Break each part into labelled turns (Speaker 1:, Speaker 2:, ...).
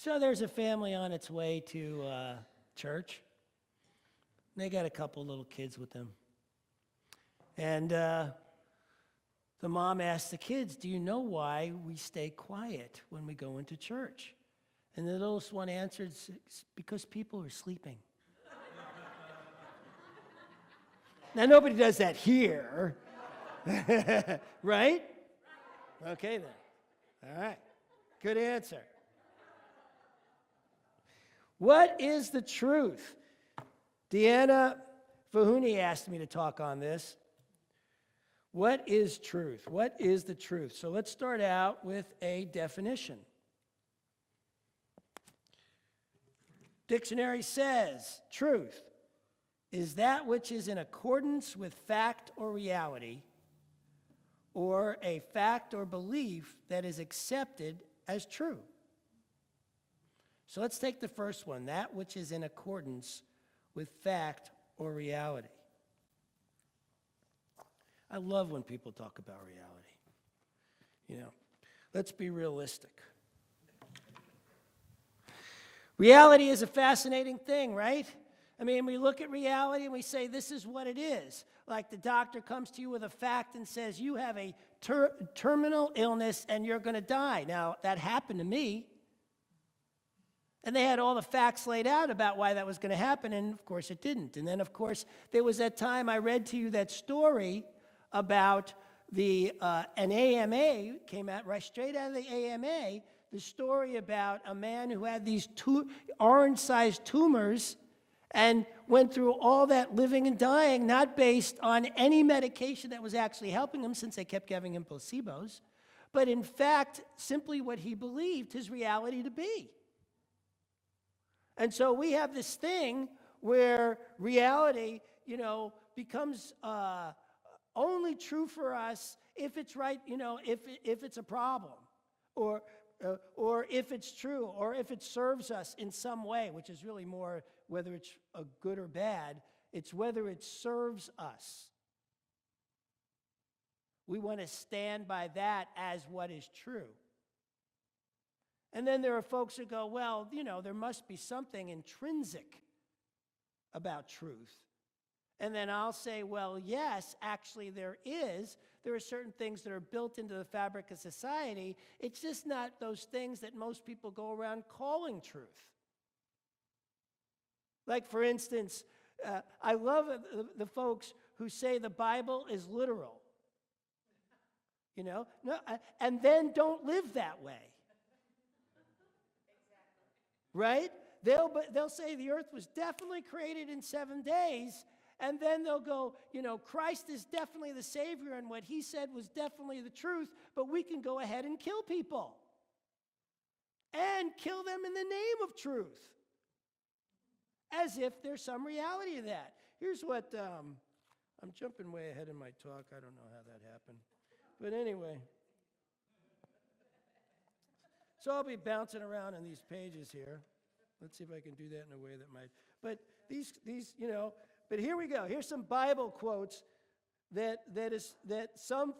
Speaker 1: So there's a family on its way to church. They got a couple little kids with them. And the mom asked the kids, do you know why we stay quiet when we go into church? And the littlest one answered, "It's because people are sleeping." Now, nobody does that here, right? Okay, then. All right. Good answer. What is the truth? Deanna Fahuni asked me to talk on this. What is truth? What is the truth? So let's start out with a definition. Dictionary says, truth is that which is in accordance with fact or reality, or a fact or belief that is accepted as true. So let's take the first one, that which is in accordance with fact or reality. I love when people talk about reality. You know, let's be realistic. Reality is a fascinating thing, right? I mean, we look at reality and we say, this is what it is. Like the doctor comes to you with a fact and says, you have a terminal illness and you're going to die. Now, that happened to me. And they had all the facts laid out about why that was going to happen, and of course it didn't. And then, of course, there was that time I read to you that story about an AMA, came out right straight out of the AMA, the story about a man who had these orange-sized tumors and went through all that living and dying, not based on any medication that was actually helping him, since they kept giving him placebos, but in fact, simply what he believed his reality to be. And so we have this thing where reality, you know, becomes only true for us if it's right, you know, if it's a problem, or if it's true, or if it serves us in some way, which is really more whether it's a good or bad, it's whether it serves us. We want to stand by that as what is true. And then there are folks who go, well, you know, there must be something intrinsic about truth. And then I'll say, well, yes, actually there is. There are certain things that are built into the fabric of society. It's just not those things that most people go around calling truth. Like, for instance, I love the folks who say the Bible is literal. You know, no, and then don't live that way. Right? They'll say the earth was definitely created in 7 days, and then they'll go, you know, Christ is definitely the Savior, and what he said was definitely the truth, but we can go ahead and kill people. And kill them in the name of truth. As if there's some reality to that. Here's what, I'm jumping way ahead in my talk. I don't know how that happened. But anyway. So I'll be bouncing around on these pages here. Let's see if I can do that in a way that might. But these, you know. But here we go. Here's some Bible quotes that some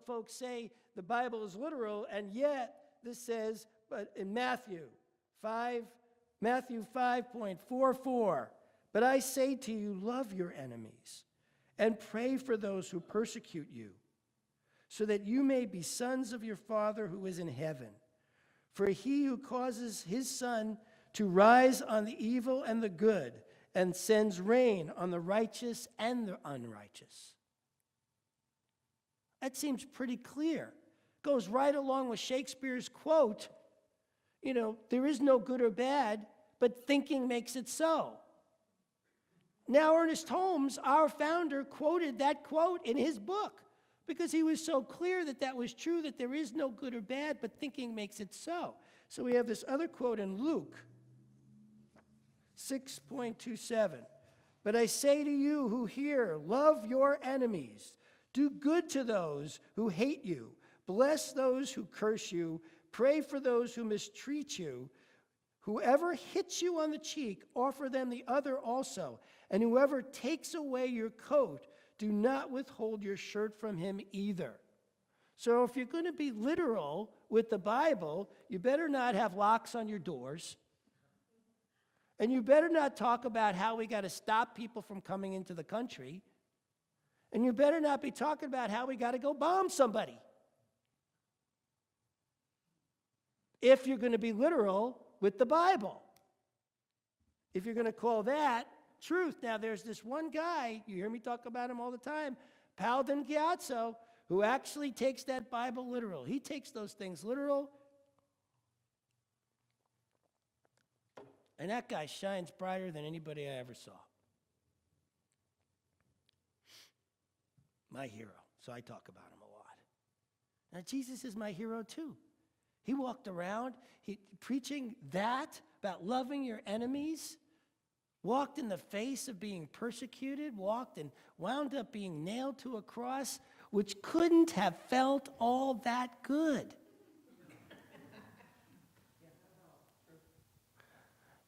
Speaker 1: folks say the Bible is literal, and yet this says, but in Matthew 5:44. But I say to you, love your enemies, and pray for those who persecute you, so that you may be sons of your Father who is in heaven. For he who causes his sun to rise on the evil and the good, and sends rain on the righteous and the unrighteous. That seems pretty clear. Goes right along with Shakespeare's quote, you know, there is no good or bad, but thinking makes it so. Now, Ernest Holmes, our founder, quoted that quote in his book because he was so clear that that was true, that there is no good or bad, but thinking makes it so. So we have this other quote in Luke 6:27. But I say to you who hear, love your enemies, do good to those who hate you, bless those who curse you, pray for those who mistreat you. Whoever hits you on the cheek, offer them the other also. And whoever takes away your coat, do not withhold your shirt from him either. So if you're going to be literal with the Bible, you better not have locks on your doors. And you better not talk about how we got to stop people from coming into the country. And you better not be talking about how we got to go bomb somebody. If you're going to be literal with the Bible. If you're going to call that truth. Now, there's this one guy, you hear me talk about him all the time, Paladin Gyatso, who actually takes that Bible literal. He takes those things literal. And that guy shines brighter than anybody I ever saw. My hero. So I talk about him a lot. Now, Jesus is my hero too. He walked around preaching that, about loving your enemies, walked in the face of being persecuted, walked and wound up being nailed to a cross, which couldn't have felt all that good.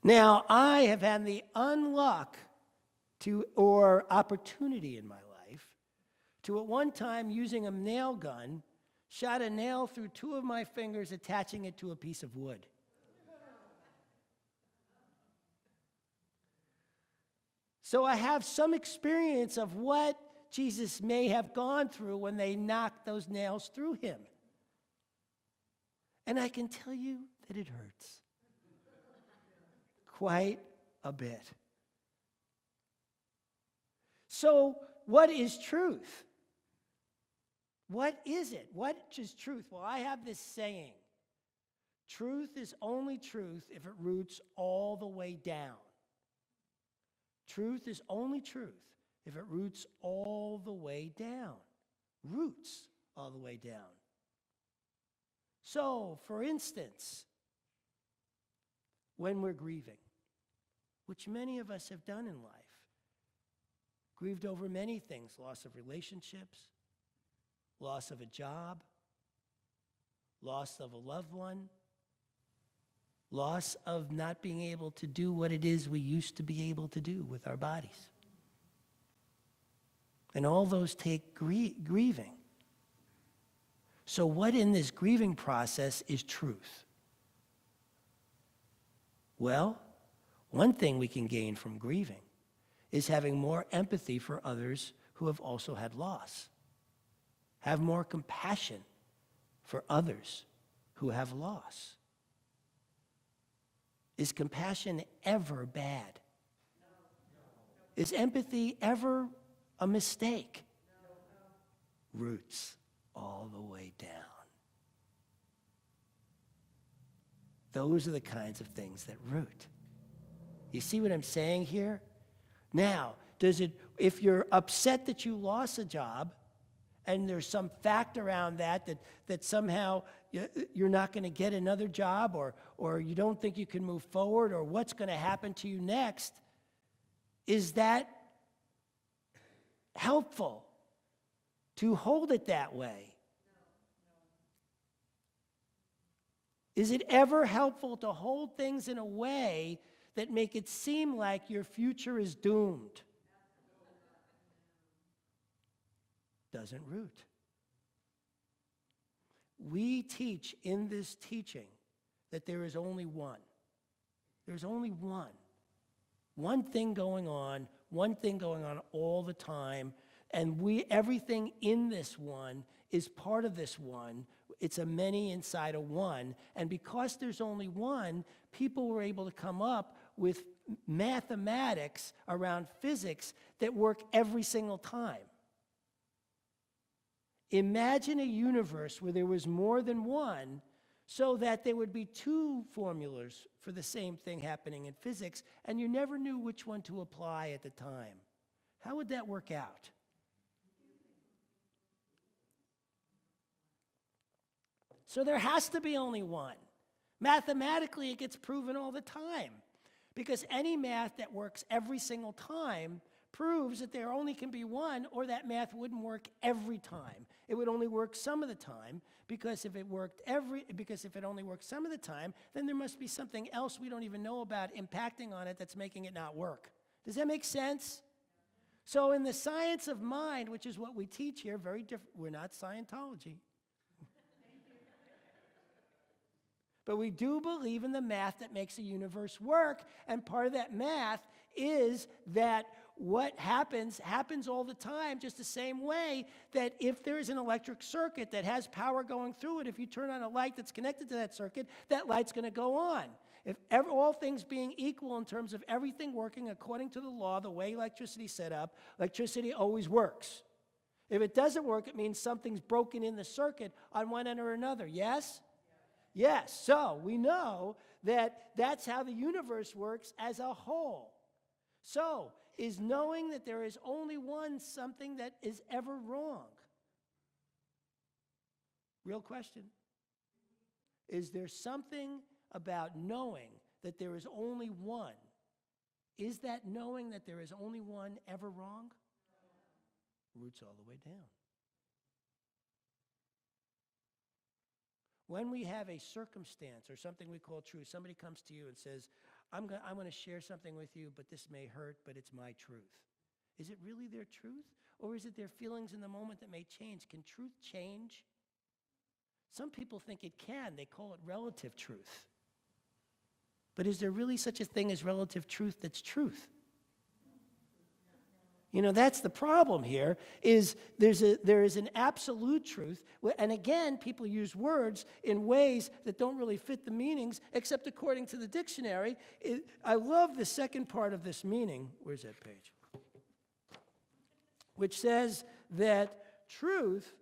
Speaker 1: Now, I have had the unluck or opportunity in my life to at one time, using a nail gun, shot a nail through two of my fingers, attaching it to a piece of wood. So I have some experience of what Jesus may have gone through when they knocked those nails through him. And I can tell you that it hurts. Quite a bit. So, what is truth? What is it? What is truth? Well, I have this saying. Truth is only truth if it roots all the way down. Truth is only truth if it roots all the way down. Roots all the way down. So, for instance, when we're grieving, which many of us have done in life, grieved over many things, loss of relationships, loss of a job, loss of a loved one, loss of not being able to do what it is we used to be able to do with our bodies. And all those take grieving. So what in this grieving process is truth? Well, one thing we can gain from grieving is having more empathy for others who have also had loss. Have more compassion for others who have loss. Is compassion ever bad? Is empathy ever a mistake? Roots all the way down. Those are the kinds of things that root. You see what I'm saying here? Now, if you're upset that you lost a job, and there's some fact around that somehow you're not going to get another job, or you don't think you can move forward, or what's going to happen to you next, is that helpful to hold it that way? Is it ever helpful to hold things in a way that make it seem like your future is doomed? Doesn't root. We teach in this teaching that there is only one. There's only one. One thing going on all the time, and everything in this one is part of this one. It's a many inside a one, and because there's only one, people were able to come up with mathematics around physics that work every single time. Imagine a universe where there was more than one, so that there would be two formulas for the same thing happening in physics, and you never knew which one to apply at the time. How would that work out? So there has to be only one. Mathematically, it gets proven all the time, because any math that works every single time proves that there only can be one, or that math wouldn't work every time. It would only work some of the time, because if it only worked some of the time, then there must be something else we don't even know about impacting on it that's making it not work. Does that make sense? So in the science of mind, which is what we teach here, very different. We're not Scientology. But we do believe in the math that makes the universe work, and part of that math is that what happens all the time, just the same way that if there is an electric circuit that has power going through it, if you turn on a light that's connected to that circuit, that light's going to go on. If all things being equal in terms of everything working according to the law, the way electricity's set up, electricity always works. If it doesn't work, it means something's broken in the circuit on one end or another. Yes? Yes. So we know that that's how the universe works as a whole. So, is knowing that there is only one something that is ever wrong? Real question. Is there something about knowing that there is only one? Is that knowing that there is only one ever wrong? Roots all the way down. When we have a circumstance or something we call truth, somebody comes to you and says, I'm going to share something with you, but this may hurt, but it's my truth. Is it really their truth? Or is it their feelings in the moment that may change? Can truth change? Some people think it can. They call it relative truth. But is there really such a thing as relative truth that's truth? You know, that's the problem here, is there is an absolute truth, and again, people use words in ways that don't really fit the meanings, except according to the dictionary. I love the second part of this meaning. Where's that page? Which says that truth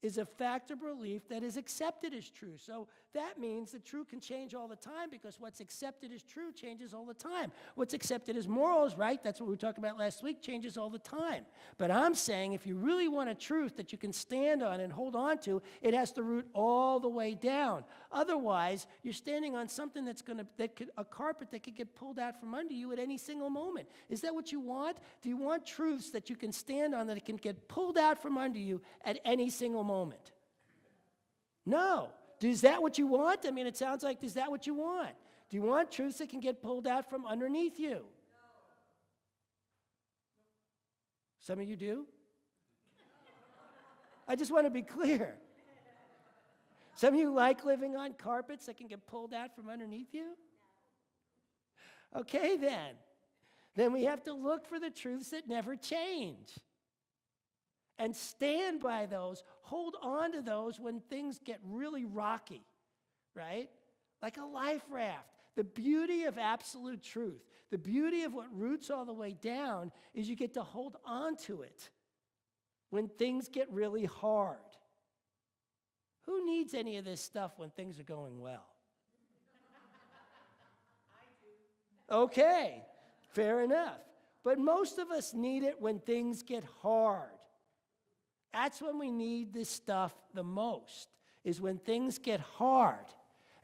Speaker 1: is a fact or belief that is accepted as true. So that means the truth can change all the time, because what's accepted as true changes all the time. What's accepted as morals, right? That's what we talked about last week, changes all the time. But I'm saying if you really want a truth that you can stand on and hold on to, it has to root all the way down. Otherwise, you're standing on something a carpet that could get pulled out from under you at any single moment. Is that what you want? Do you want truths that you can stand on, that it can get pulled out from under you at any single moment? No. Is that what you want? I mean, it sounds like, is that what you want? Do you want truths that can get pulled out from underneath you? No. Some of you do? I just want to be clear. Some of you like living on carpets that can get pulled out from underneath you? Okay, then. Then we have to look for the truths that never change. And stand by those, hold on to those when things get really rocky, right? Like a life raft. The beauty of absolute truth, the beauty of what roots all the way down, is you get to hold on to it when things get really hard. Who needs any of this stuff when things are going well? I do. Okay, fair enough. But most of us need it when things get hard. That's when we need this stuff the most, is when things get hard.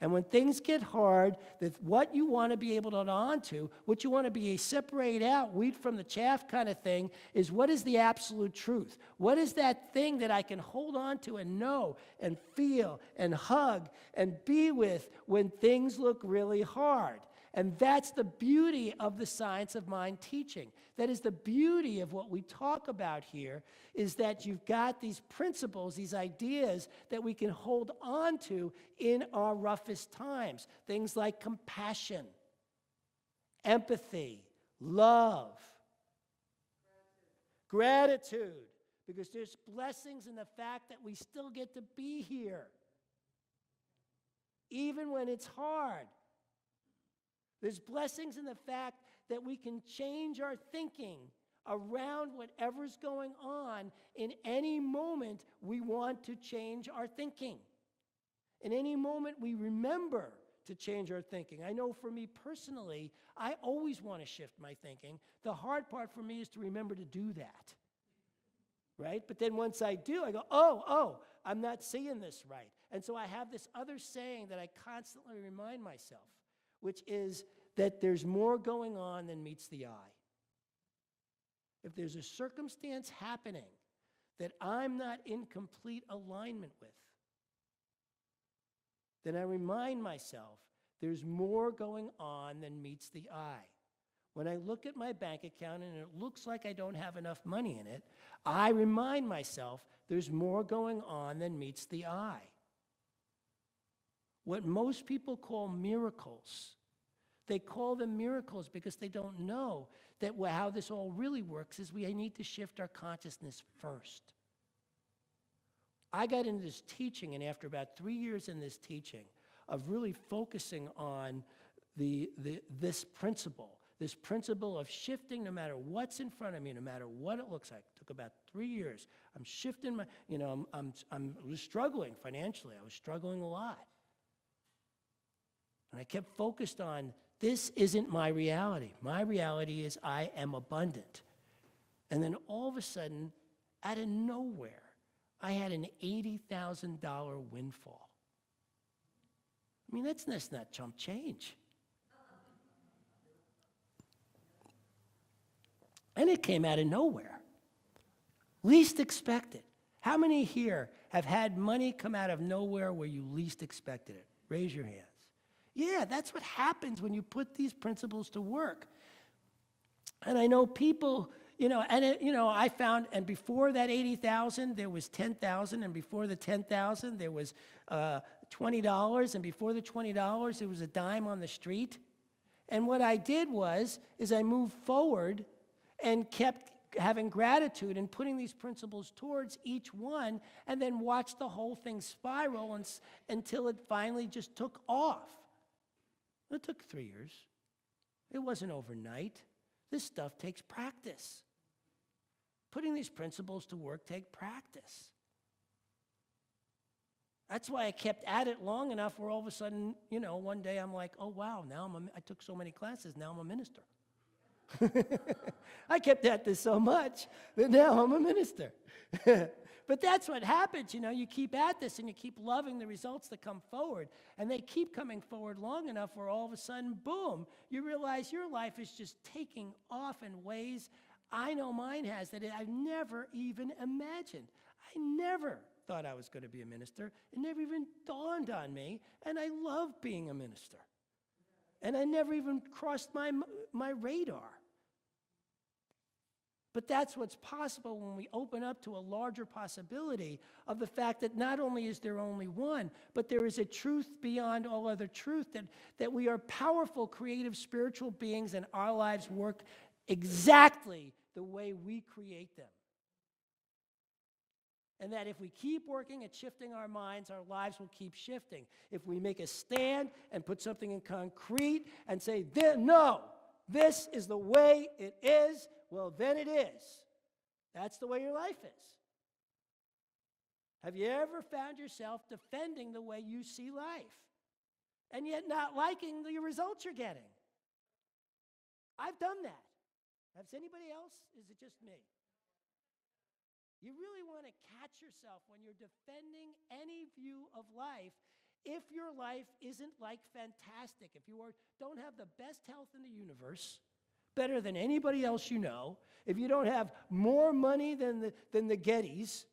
Speaker 1: And when things get hard, what you want to be able to hold on to, what you want to be separate out, wheat from the chaff kind of thing, is what is the absolute truth? What is that thing that I can hold on to and know and feel and hug and be with when things look really hard? And that's the beauty of the science of mind teaching. That is the beauty of what we talk about here, is that you've got these principles, these ideas that we can hold on to in our roughest times. Things like compassion, empathy, love, gratitude, because there's blessings in the fact that we still get to be here, even when it's hard. There's blessings in the fact that we can change our thinking around whatever's going on in any moment we want to change our thinking. In any moment we remember to change our thinking. I know for me personally, I always want to shift my thinking. The hard part for me is to remember to do that. Right? But then once I do, I go, oh, I'm not seeing this right. And so I have this other saying that I constantly remind myself, which is that there's more going on than meets the eye. If there's a circumstance happening that I'm not in complete alignment with, then I remind myself there's more going on than meets the eye. When I look at my bank account and it looks like I don't have enough money in it, I remind myself there's more going on than meets the eye. what most people call miracles. They call them miracles because they don't know that how this all really works is we need to shift our consciousness first. I got into this teaching, and after about 3 years in this teaching of really focusing on this principle of shifting no matter what's in front of me, no matter what it looks like. It took about 3 years. I'm shifting my, I was struggling financially. I was struggling a lot. And I kept focused on, this isn't my reality. My reality is I am abundant. And then all of a sudden, out of nowhere, I had an $80,000 windfall. I mean, that's not chump change. And it came out of nowhere. Least expected. How many here have had money come out of nowhere where you least expected it? Raise your hands. Yeah, that's what happens when you put these principles to work. And I know people, I found, and before that 80,000, there was 10,000, and before the 10,000, there was $20, and before the $20, there was a dime on the street. And what I did is I moved forward and kept having gratitude and putting these principles towards each one, and then watched the whole thing spiral until it finally just took off. It took 3 years. It wasn't overnight. This stuff takes practice. Putting these principles to work takes practice. That's why I kept at it long enough where all of a sudden, one day I'm like, oh wow, I took so many classes, now I'm a minister. I kept at this so much that now I'm a minister. But that's what happens, you keep at this and you keep loving the results that come forward, and they keep coming forward long enough where all of a sudden, boom, you realize your life is just taking off in ways I know mine has that I've never even imagined. I never thought I was going to be a minister. It never even dawned on me, and I love being a minister. And I never even crossed my radar. But that's what's possible when we open up to a larger possibility of the fact that not only is there only one, but there is a truth beyond all other truth, that we are powerful, creative, spiritual beings, and our lives work exactly the way we create them. And that if we keep working at shifting our minds, our lives will keep shifting. If we make a stand and put something in concrete and say, no, this is the way it is, well, then it is. That's the way your life is. Have you ever found yourself defending the way you see life and yet not liking the results you're getting? I've done that. Has anybody else? Is it just me? You really want to catch yourself when you're defending any view of life if your life isn't like fantastic, if you don't have the best health in the universe, better than anybody else you know, if you don't have more money than the Gettys,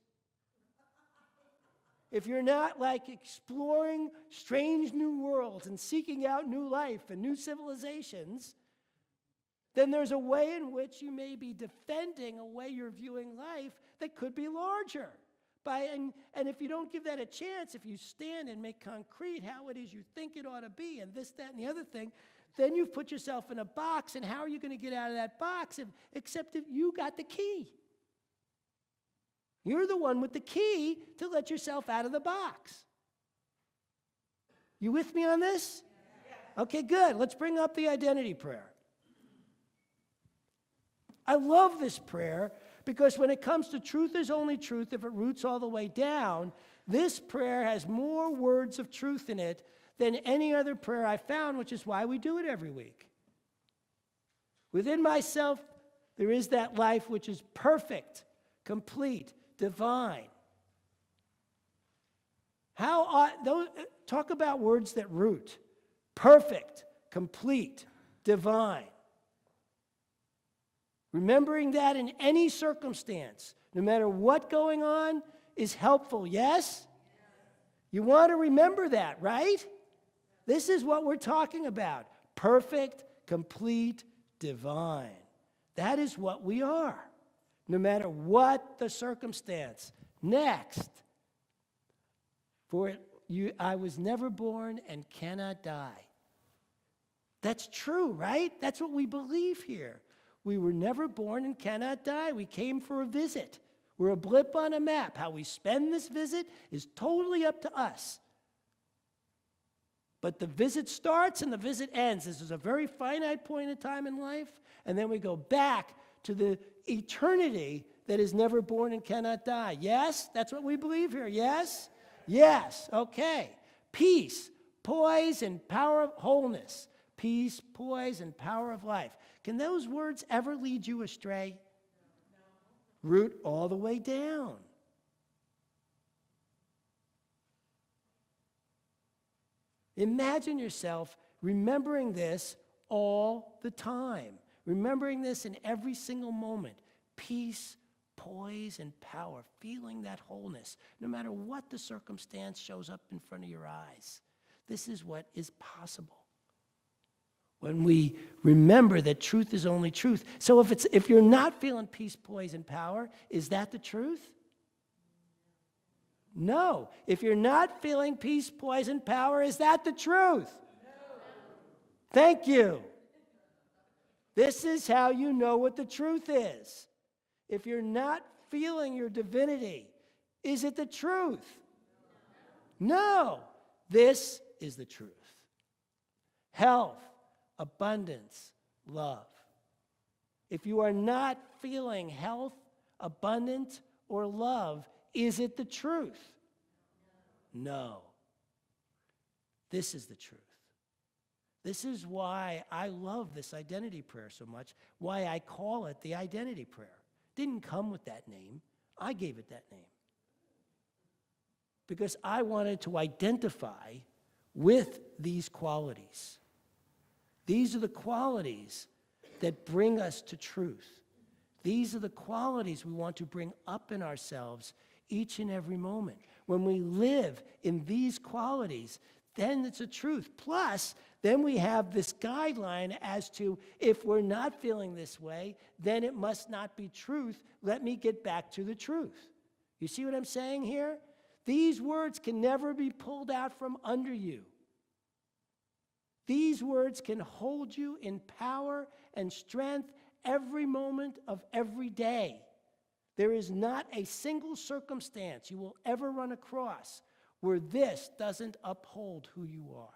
Speaker 1: if you're not like exploring strange new worlds and seeking out new life and new civilizations, then there's a way in which you may be defending a way you're viewing life that could be larger. And if you don't give that a chance, if you stand and make concrete how it is you think it ought to be, and this, that, and the other thing, then you've put yourself in a box, and how are you going to get out of that box except if you got the key? You're the one with the key to let yourself out of the box. You with me on this? Okay, good. Let's bring up the identity prayer. I love this prayer because when it comes to truth is only truth if it roots all the way down, this prayer has more words of truth in it than any other prayer I found, which is why we do it every week. Within myself, there is that life which is perfect, complete, divine. Talk about words that root. Perfect, complete, divine. Remembering that in any circumstance, no matter what's going on, is helpful, yes? You want to remember that, right? This is what we're talking about. Perfect, complete, divine. That is what we are, no matter what the circumstance. Next, for I was never born and cannot die. That's true, right? That's what we believe here. We were never born and cannot die. We came for a visit. We're a blip on a map. How we spend this visit is totally up to us. But the visit starts and the visit ends. This is a very finite point in time in life, and then we go back to the eternity that is never born and cannot die. Yes? That's what we believe here. Yes? Yes. Okay. Peace, poise, and power of wholeness. Peace, poise, and power of life. Can those words ever lead you astray? No. Root all the way down. Imagine yourself remembering this all the time. Remembering this in every single moment. Peace, poise, and power. Feeling that wholeness. No matter what the circumstance shows up in front of your eyes. This is what is possible. When we remember that truth is only truth. So if you're not feeling peace, poise, and power, is that the truth? No. If you're not feeling peace, poise, and power, is that the truth? No. Thank you. This is how you know what the truth is. If you're not feeling your divinity, is it the truth? No. This is the truth. Health, abundance, love. If you are not feeling health, abundance, or love, is it the truth? No. This is the truth. This is why I love this identity prayer so much, why I call it the identity prayer. It didn't come with that name. I gave it that name. Because I wanted to identify with these qualities. These are the qualities that bring us to truth. These are the qualities we want to bring up in ourselves each and every moment. When we live in these qualities, then it's a truth. Plus, then we have this guideline as to if we're not feeling this way, then it must not be truth. Let me get back to the truth. You see what I'm saying here? These words can never be pulled out from under you. These words can hold you in power and strength every moment of every day. There is not a single circumstance you will ever run across where this doesn't uphold who you are.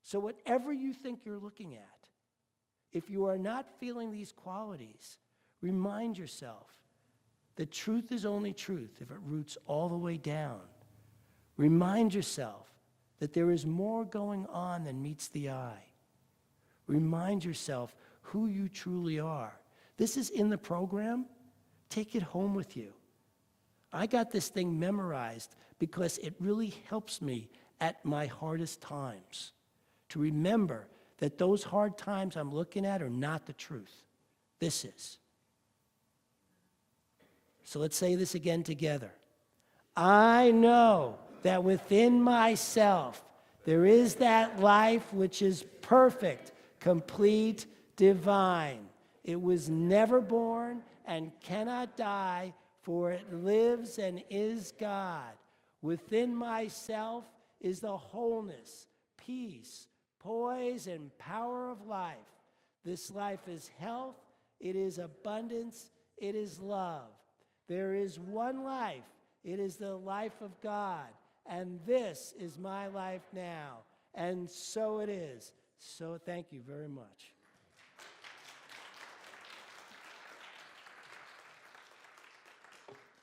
Speaker 1: So whatever you think you're looking at, if you are not feeling these qualities, remind yourself that truth is only truth if it roots all the way down. Remind yourself that there is more going on than meets the eye. Remind yourself who you truly are. This is in the program. Take it home with you. I got this thing memorized because it really helps me at my hardest times to remember that those hard times I'm looking at are not the truth. This is. So let's say this again together. I know that within myself there is that life which is perfect, complete, divine. It was never born and cannot die, for it lives and is God. Within myself is the wholeness, peace, poise, and power of life. This life is health, it is abundance, it is love. There is one life, it is the life of God, and this is my life now. And so it is. So thank you very much.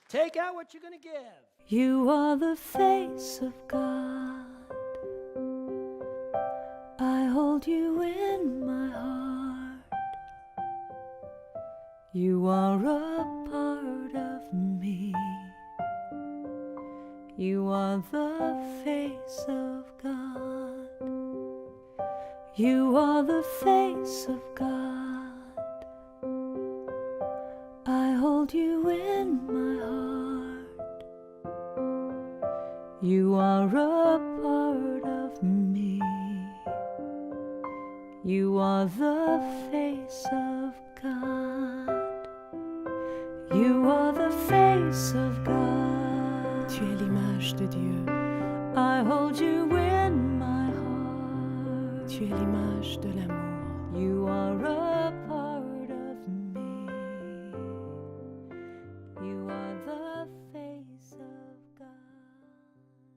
Speaker 1: Take out what you're going to give.
Speaker 2: You are the face of God. I hold you in my heart. You are a part of me. You are the face of God. You are the face of God. I hold you in my heart. You are a part of me. You are the face of God. You are the face of God. Tu es l'image de Dieu. I hold you in my heart. Tu es l'image de l'amour. You are a